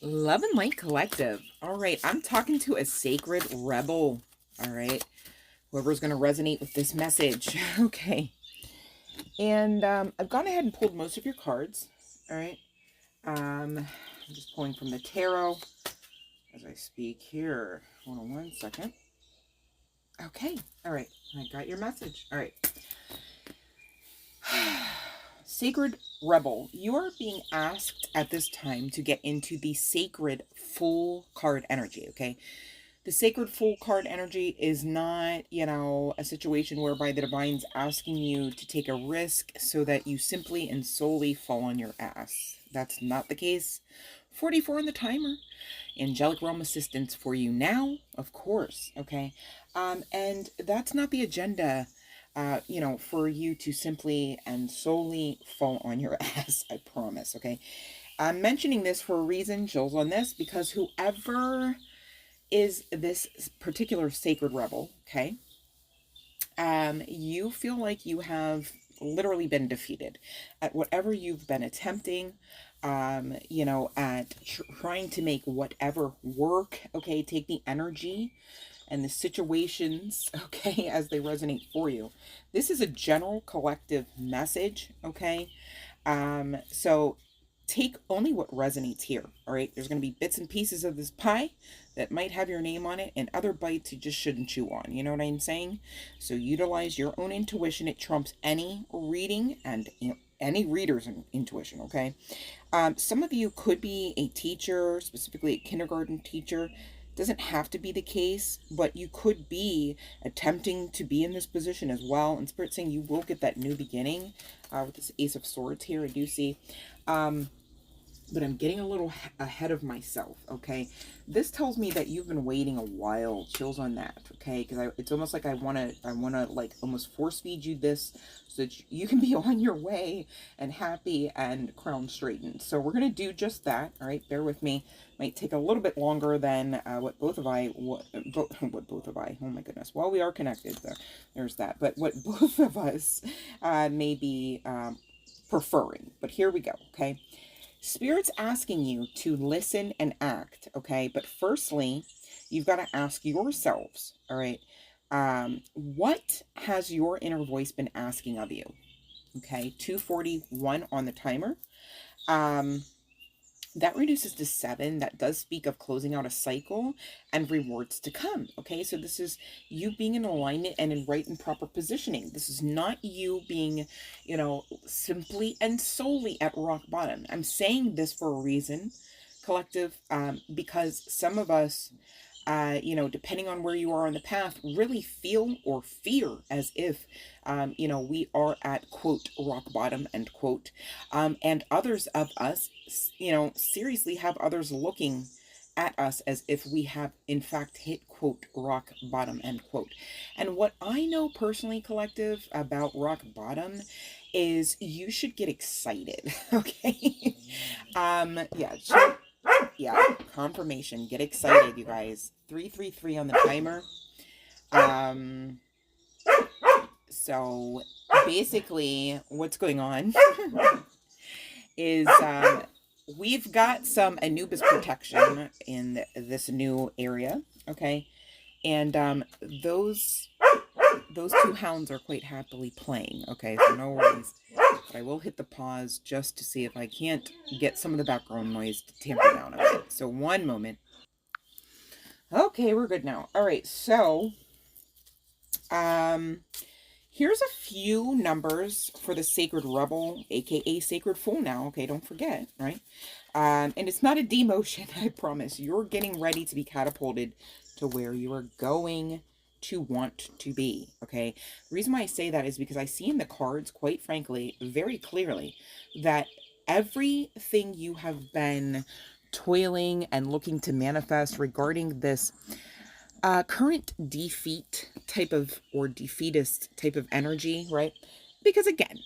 Love and Light Collective. All right, I'm talking to a sacred rebel. All right, whoever's going to resonate with this message. Okay, and I've gone ahead and pulled most of your cards. All right, I'm just pulling from the tarot as I speak here. Hold on one second. Okay, all right, I got your message. All right. Sacred Rebel, you are being asked at this time to get into the sacred full card energy, okay? The sacred full card energy is not, a situation whereby the divine's asking you to take a risk so that you simply and solely fall on your ass. That's not the case. 44 on the timer. Angelic realm assistance for you now, of course, okay? And that's not the agenda, for you to simply and solely fall on your ass, I promise, okay? I'm mentioning this for a reason, Jill's on this, because whoever is this particular sacred rebel, okay, you feel like you have literally been defeated at whatever you've been attempting, at trying to make whatever work, okay? Take the energy and the situations, okay, as they resonate for you. This is a general collective message, okay? So take only what resonates here, all right? There's going to be bits and pieces of this pie that might have your name on it, and other bites you just shouldn't chew on. You know what I'm saying? So utilize your own intuition. It trumps any reading and any reader's intuition, okay? Some of you could be a teacher, specifically a kindergarten teacher. Doesn't have to be the case, but you could be attempting to be in this position as well. And Spirit saying you will get that new beginning with this Ace of Swords here. I do see. But I'm getting a little ahead of myself, okay? This tells me that you've been waiting a while. Chills on that, okay? Because it's almost like I want to like almost force feed you this so that you can be on your way and happy and crown straightened. So we're going to do just that, all right? Bear with me. Might take a little bit longer than what both of I, oh my goodness. Well, we are connected there. There's that. But what both of us may be preferring. But here we go, okay? Spirit's asking you to listen and act, okay? But firstly, you've got to ask yourselves, all right? What has your inner voice been asking of you? Okay, 241 on the timer. That reduces to 7. That does speak of closing out a cycle and rewards to come. Okay, so this is you being in alignment and in right and proper positioning. This is not you being, simply and solely at rock bottom. I'm saying this for a reason, collective, because some of us, depending on where you are on the path, really feel or fear as if, we are at, quote, rock bottom, end quote. And others of us, seriously have others looking at us as if we have, in fact, hit, quote, rock bottom, end quote. And what I know personally, collective, about rock bottom is you should get excited, okay? Yeah, confirmation. Get excited, you guys. 333 on the timer. So basically what's going on is we've got some Anubis protection in this new area, okay? And those two hounds are quite happily playing, okay? So no worries. But I will hit the pause just to see if I can't get some of the background noise to tamper down a bit. So one moment. Okay, we're good now. All right, so here's a few numbers for the Sacred Rebel, aka Sacred Fool now. Okay, don't forget, right? And it's not a demotion, I promise. You're getting ready to be catapulted to where you are going to want to be, okay? The reason why I say that is because I see in the cards, quite frankly, very clearly, that everything you have been toiling and looking to manifest regarding this current defeat type of, or defeatist type of energy, right? Because again,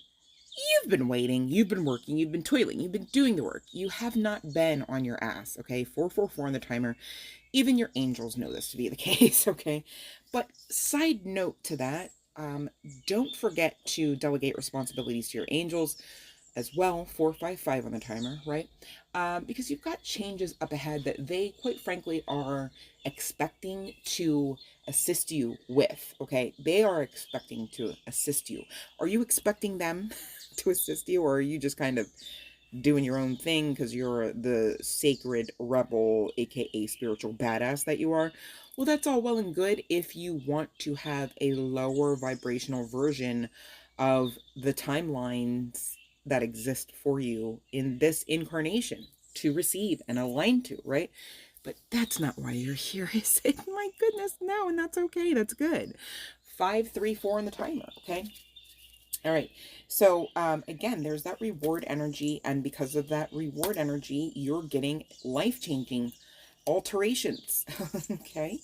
you've been waiting, you've been working, you've been toiling, you've been doing the work. You have not been on your ass, okay? 444 on the timer. Even your angels know this to be the case, okay? But side note to that, don't forget to delegate responsibilities to your angels as well. 455 on the timer, right? Because you've got changes up ahead that they, quite frankly, are expecting to assist you with, okay? They are expecting to assist you. Are you expecting them to assist you, or are you just kind of doing your own thing because you're the sacred rebel, aka spiritual badass that you are? Well, that's all well and good if you want to have a lower vibrational version of the timelines that exist for you in this incarnation to receive and align to, right? But that's not why you're here, is it? My goodness, no, and that's okay. That's good. 534 on the timer, okay? All right. So, again, there's that reward energy. And because of that reward energy, you're getting life-changing alterations. Okay.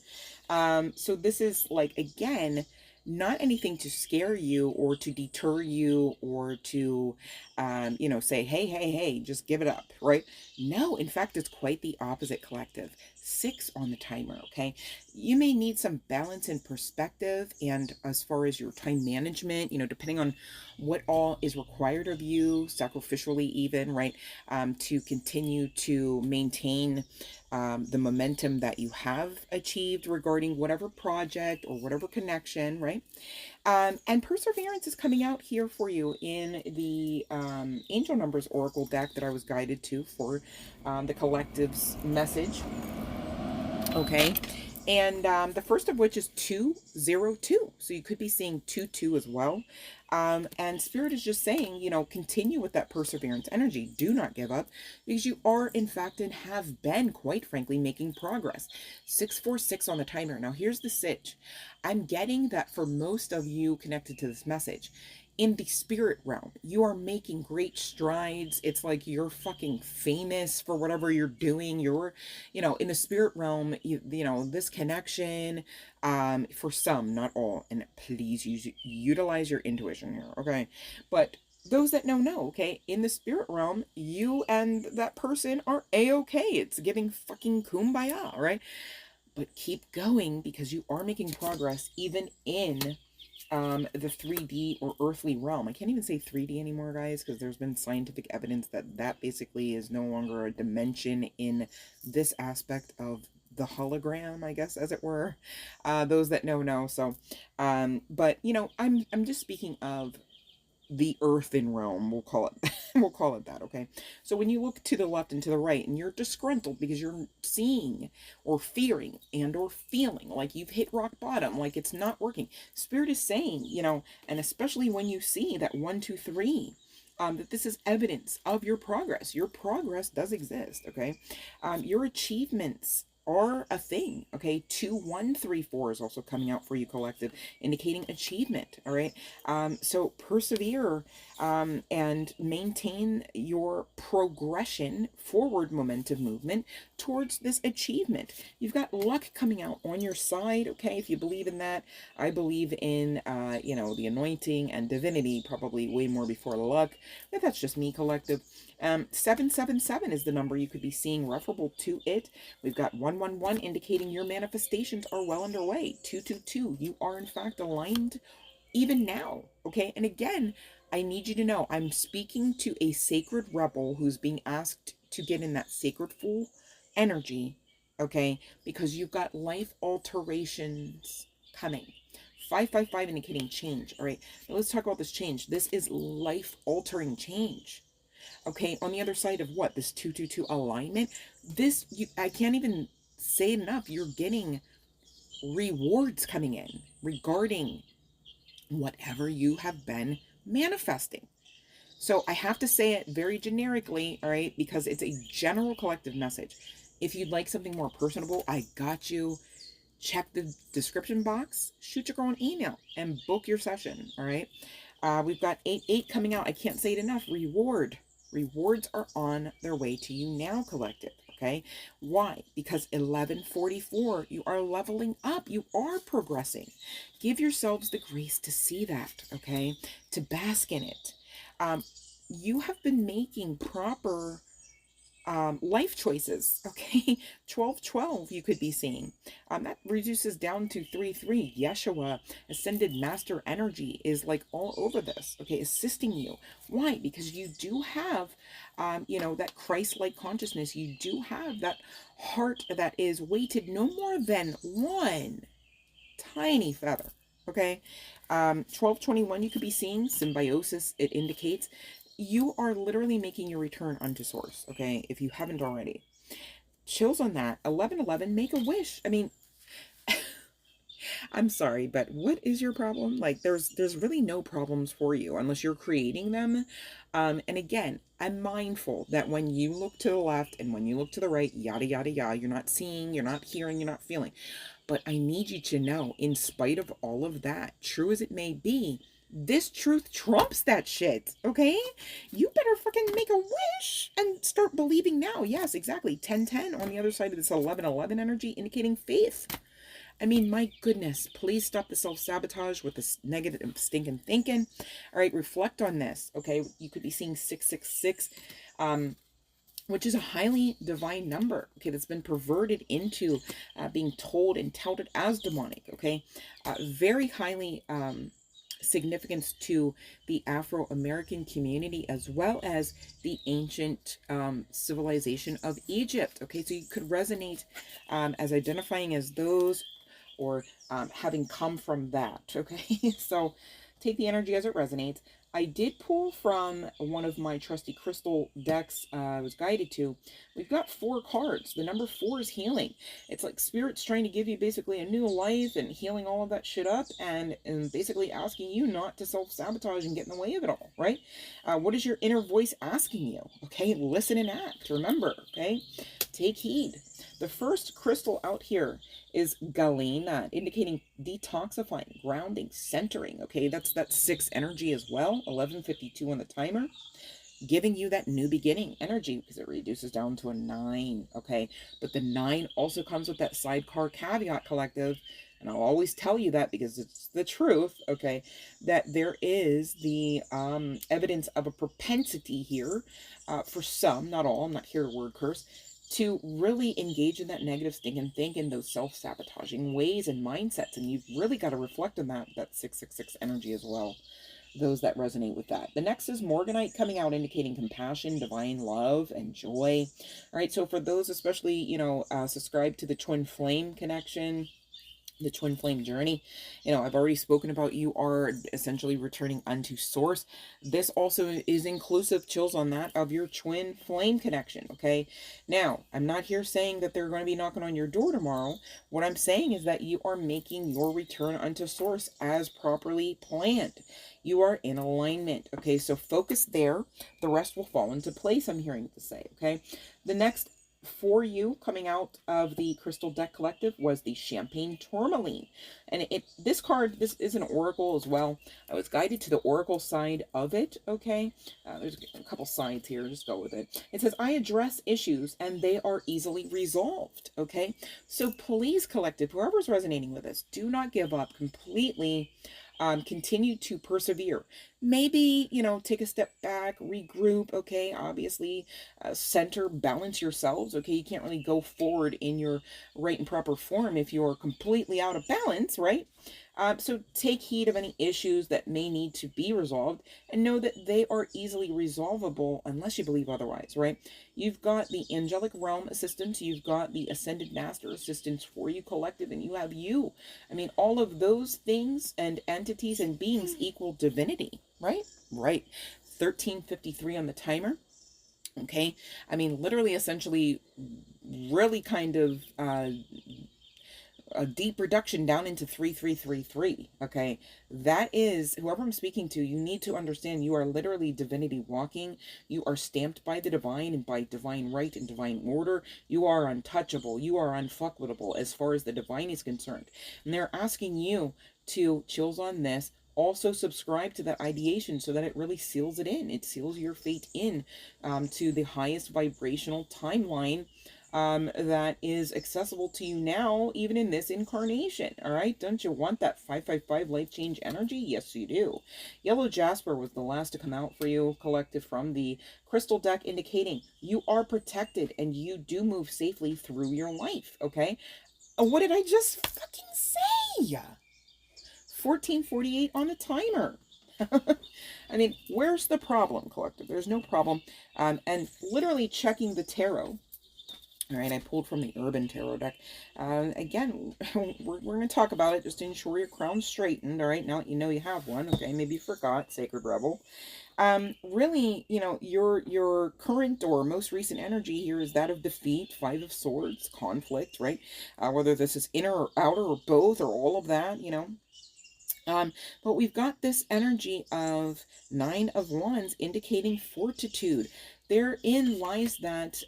So this is like, again, not anything to scare you or to deter you or to, say, hey, just give it up, right? No, in fact, it's quite the opposite, collective. 6 on the timer, okay? You may need some balance and perspective, and as far as your time management, depending on what all is required of you, sacrificially even, right, to continue to maintain the momentum that you have achieved regarding whatever project or whatever connection, right? And perseverance is coming out here for you in the Angel Numbers Oracle deck that I was guided to for the collective's message. Okay. And the first of which is 202. So you could be seeing 22 as well. And Spirit is just saying, continue with that perseverance energy. Do not give up, because you are, in fact, and have been, quite frankly, making progress. 646 on the timer. Now, here's the sitch. I'm getting that for most of you connected to this message, in the spirit realm, you are making great strides. It's like you're fucking famous for whatever you're doing. You're, in the spirit realm, this connection, for some, not all, and please utilize your intuition here, okay? But those that know, okay, in the spirit realm, you and that person are a-okay. It's giving fucking kumbaya, right? But keep going, because you are making progress even in the 3D or earthly realm. I can't even say 3D anymore, guys, because there's been scientific evidence that basically is no longer a dimension in this aspect of the hologram, I guess, as it were. Those that know. So, but I'm just speaking of the earthen realm, we'll call it. We'll call it that, okay? So when you look to the left and to the right and you're disgruntled because you're seeing or fearing and or feeling like you've hit rock bottom, like it's not working, Spirit is saying, and especially when you see that 1 2 3, that this is evidence of your progress. Your progress does exist, okay? Your achievements are a thing, okay? 2134 is also coming out for you, collective, indicating achievement. All right. So persevere and maintain your progression, forward momentum movement towards this achievement. You've got luck coming out on your side, okay? If you believe in that. I believe in the anointing and divinity, probably way more before luck, but that's just me, collective. 777 is the number you could be seeing referable to it. We've got 111 indicating your manifestations are well underway. 222, you are in fact aligned even now, okay? And again, I need you to know I'm speaking to a sacred rebel who's being asked to get in that sacred full energy, okay? Because you've got life alterations coming. 555 indicating change. All right, now let's talk about this change. This is life altering change. Okay, on the other side of what? This 222 alignment. I can't even say enough. You're getting rewards coming in regarding whatever you have been manifesting. So I have to say it very generically, all right, because it's a general collective message. If you'd like something more personable, I got you. Check the description box, shoot your girl an email, and book your session, all right? We've got 8-8 coming out. I can't say it enough. Rewards are on their way to you now, collective, okay? Why? Because 1144, you are leveling up. You are progressing. Give yourselves the grace to see that, okay? To bask in it. You have been making proper life choices, okay? 1212 you could be seeing. That reduces down to 3-3. Yeshua, ascended master energy, is like all over this, okay? Assisting you. Why? Because you do have, that Christ-like consciousness. You do have that heart that is weighted no more than one tiny feather, okay? 1221 you could be seeing symbiosis. It indicates you are literally making your return unto source, okay, if you haven't already. Chills on that. 1111, make a wish. I mean, I'm sorry, but what is your problem? Like, there's really no problems for you unless you're creating them. And again, I'm mindful that when you look to the left and when you look to the right, yada yada yada, you're not seeing, you're not hearing, you're not feeling. But I need you to know, in spite of all of that, true as it may be, this truth trumps that shit, okay? You better fucking make a wish and start believing now. Yes, exactly. 1010 on the other side of this 1111 energy, indicating faith. I mean, my goodness, please stop the self-sabotage with this negative stinking thinking. All right, reflect on this, okay? You could be seeing 666, which is a highly divine number, okay, that's been perverted into being told and touted as demonic, okay? Very highly significance to the Afro-American community as well as the ancient civilization of Egypt, okay? So you could resonate as identifying as those or having come from that, okay? So take the energy as it resonates. I did pull from one of my trusty crystal decks I was guided to. We've got 4 cards. The number 4 is healing. It's like Spirit's trying to give you basically a new life and healing all of that shit up and basically asking you not to self-sabotage and get in the way of it all, right? What is your inner voice asking you? Okay, listen and act. Remember, okay? Take heed. The first crystal out here is galena, indicating detoxifying, grounding, centering. Okay, that's that 6 energy as well. 1152 on the timer, giving you that new beginning energy because it reduces down to a 9. Okay, but the 9 also comes with that sidecar caveat, collective. And I'll always tell you that because it's the truth, okay, that there is the evidence of a propensity here for some, not all, I'm not here to word curse, to really engage in that negative stinking thinking, those self-sabotaging ways and mindsets. And you've really got to reflect on that 666 energy as well, those that resonate with that. The next is Morganite coming out, indicating compassion, divine love, and joy. All right, so for those especially, subscribe to the Twin Flame connection, the twin flame journey, I've already spoken about you are essentially returning unto source. This also is inclusive, chills on that, of your twin flame connection. Okay, now I'm not here saying that they're going to be knocking on your door tomorrow. What I'm saying is that you are making your return unto source as properly planned. You are in alignment. Okay, so focus there. The rest will fall into place, I'm hearing to say. Okay, the next for you coming out of the crystal deck collective was the champagne tourmaline, and this card, this is an oracle as well. I was guided to the oracle side of it. Okay, there's a couple sides here, just go with it. It says I address issues and they are easily resolved. Okay, so please, collective, whoever's resonating with this, do not give up completely. Continue to persevere. Maybe, take a step back, regroup, okay? Obviously, center, balance yourselves, okay? You can't really go forward in your right and proper form if you're completely out of balance, right? So take heed of any issues that may need to be resolved and know that they are easily resolvable unless you believe otherwise, right? You've got the angelic realm assistance, you've got the ascended master assistance for you, collective, and you have you. I mean, all of those things and entities and beings equal divinity, right? Right. 1353 on the timer. Okay. I mean, literally, essentially, really kind of a deep reduction down into 3333. Okay, that is whoever I'm speaking to. You need to understand you are literally divinity walking. You are stamped by the divine and by divine right and divine order. You are untouchable. You are unfuckwittable as far as the divine is concerned. And they're asking you to, chills on this, also subscribe to that ideation so that it really seals it in. It seals your fate in to the highest vibrational timeline that is accessible to you now, even in this incarnation. All right. Don't you want that 555 life change energy? Yes, you do. Yellow Jasper was the last to come out for you, collective, from the crystal deck, indicating you are protected and you do move safely through your life. Okay. What did I just fucking say? 1448 on the timer. I mean, where's the problem, collective? There's no problem. And literally checking the tarot. All right, I pulled from the Urban Tarot deck. Again, we're going to talk about it just to ensure your crown's straightened. All right, now that you know you have one. Okay, maybe you forgot, Sacred Rebel. Really, you know, your current or most recent energy here is that of defeat, Five of Swords, conflict, right? Whether this is inner or outer or both or all of that, you know. But we've got this energy of Nine of Wands indicating fortitude. Therein lies that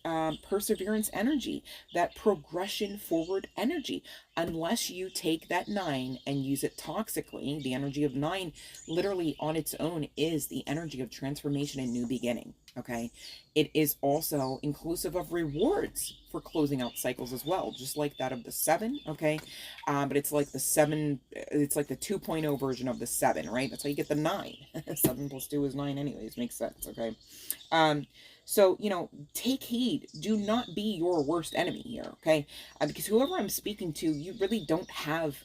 perseverance energy, that progression forward energy. Unless you take that 9 and use it toxically, the energy of 9 literally on its own is the energy of transformation and new beginning. Okay, it is also inclusive of rewards for closing out cycles as well, just like that of the 7. Okay, but it's like the 7, it's like the 2.0 version of the 7, right? That's how you get the 9. 7 plus 2 is 9 anyways, makes sense. Okay, so, you know, take heed. Do not be your worst enemy here, okay? Because whoever I'm speaking to, you really don't have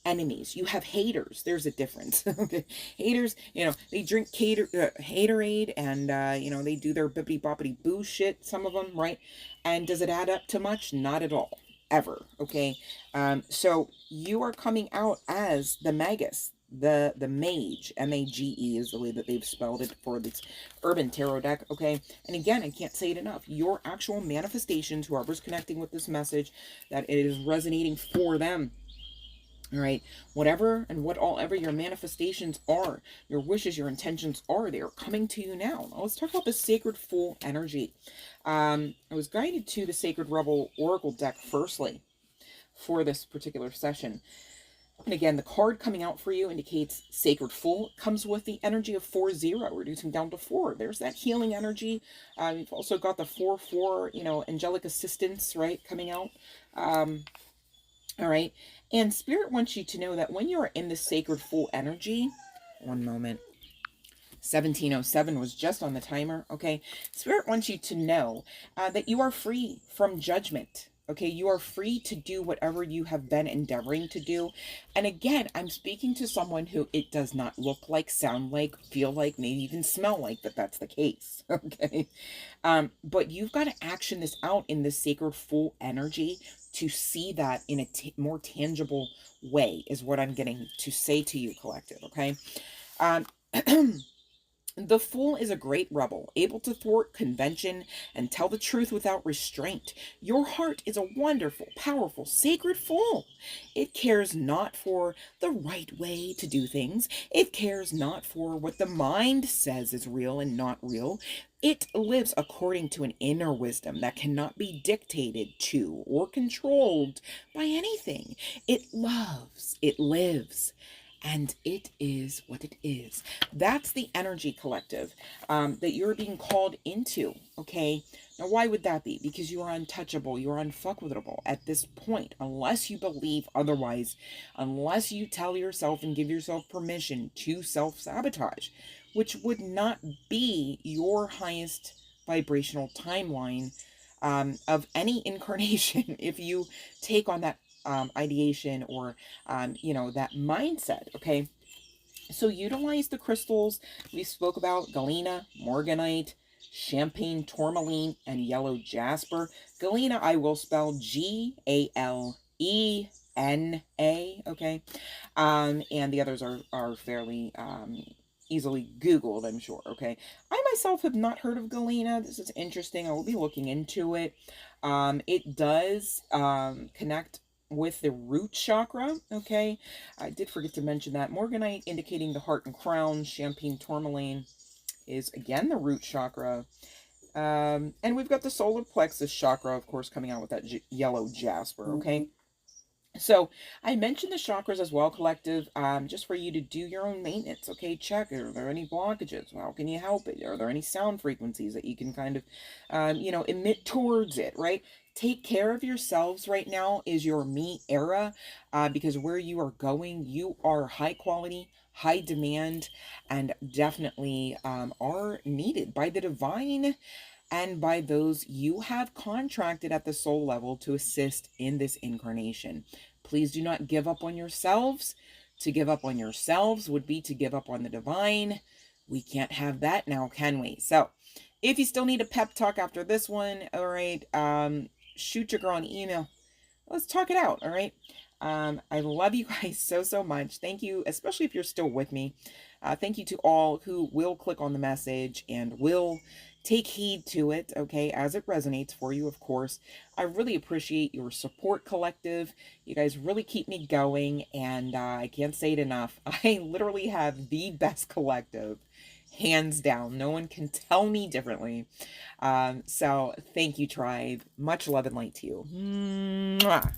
enemies. You have haters. There's a difference. Okay, haters, you know, they drink haterade, and you know, they do their bippity boppity boo shit, some of them, right? And does it add up to much? Not at all, ever. Okay, so you are coming out as the magus, the mage. M-A-G-E is the way that they've spelled it for this Urban Tarot deck. Okay, and again, I can't say it enough, your actual manifestations, whoever's connecting with this message, that it is resonating for them. All right, whatever and what all ever your manifestations are, your wishes, your intentions are, they are coming to you now. Now let's talk about the Sacred Fool energy. I was guided to the Sacred Rebel Oracle deck firstly for this particular session. And again, the card coming out for you indicates Sacred Fool. It comes with the energy of 4-0, reducing down to 4. There's that healing energy. You've also got the 4-4, you know, angelic assistance, right, coming out. All right, and Spirit wants you to know that when you're in the Sacred Fool energy, one moment, 1707 was just on the timer, okay? Spirit wants you to know that you are free from judgment, okay? You are free to do whatever you have been endeavoring to do. And again, I'm speaking to someone who it does not look like, sound like, feel like, maybe even smell like that that's the case, okay? But you've got to action this out in the Sacred Fool energy to see that in a more tangible way, is what I'm getting to say to you, collective, okay? The Fool is a great rebel, able to thwart convention and tell the truth without restraint. Your heart is a wonderful, powerful, sacred Fool. It cares not for the right way to do things. It cares not for what the mind says is real and not real. It lives according to an inner wisdom that cannot be dictated to or controlled by anything. It loves, it lives, and it is what it is. That's the energy, collective, that you're being called into, okay? Now, why would that be? Because you are untouchable, you are unfuckwittable at this point, unless you believe otherwise, unless you tell yourself and give yourself permission to self-sabotage, which would not be your highest vibrational timeline of any incarnation if you take on that ideation or, you know, that mindset, okay? So utilize the crystals we spoke about: galena, morganite, champagne tourmaline, and yellow jasper. Galena I will spell Galena, okay? And the others are fairly easily Googled, I'm sure, okay? I myself have not heard of galena. This is interesting. I will be looking into it. It does connect with the root chakra, okay? I did forget to mention that. Morganite indicating the heart and crown. Champagne tourmaline is, again, the root chakra. And we've got the solar plexus chakra, of course, coming out with that yellow jasper, okay? So I mentioned the chakras as well, collective, just for you to do your own maintenance, okay? Check, are there any blockages? How can you help it? Are there any sound frequencies that you can kind of, you know, emit towards it, right? Take care of yourselves right now is your me era, because where you are going, you are high quality, high demand, and definitely are needed by the divine and by those you have contracted at the soul level to assist in this incarnation. Please do not give up on yourselves. To give up on yourselves would be to give up on the divine. We can't have that now, can we? So, if you still need a pep talk after this one, all right, shoot your girl an email. Let's talk it out, all right? I love you guys so much. Thank you, especially if you're still with me. Thank you to all who will click on the message and will take heed to it, okay, as it resonates for you, of course. I really appreciate your support, collective. You guys really keep me going, and I can't say it enough. I literally have the best collective, hands down. No one can tell me differently. So thank you, tribe. Much love and light to you. Mwah.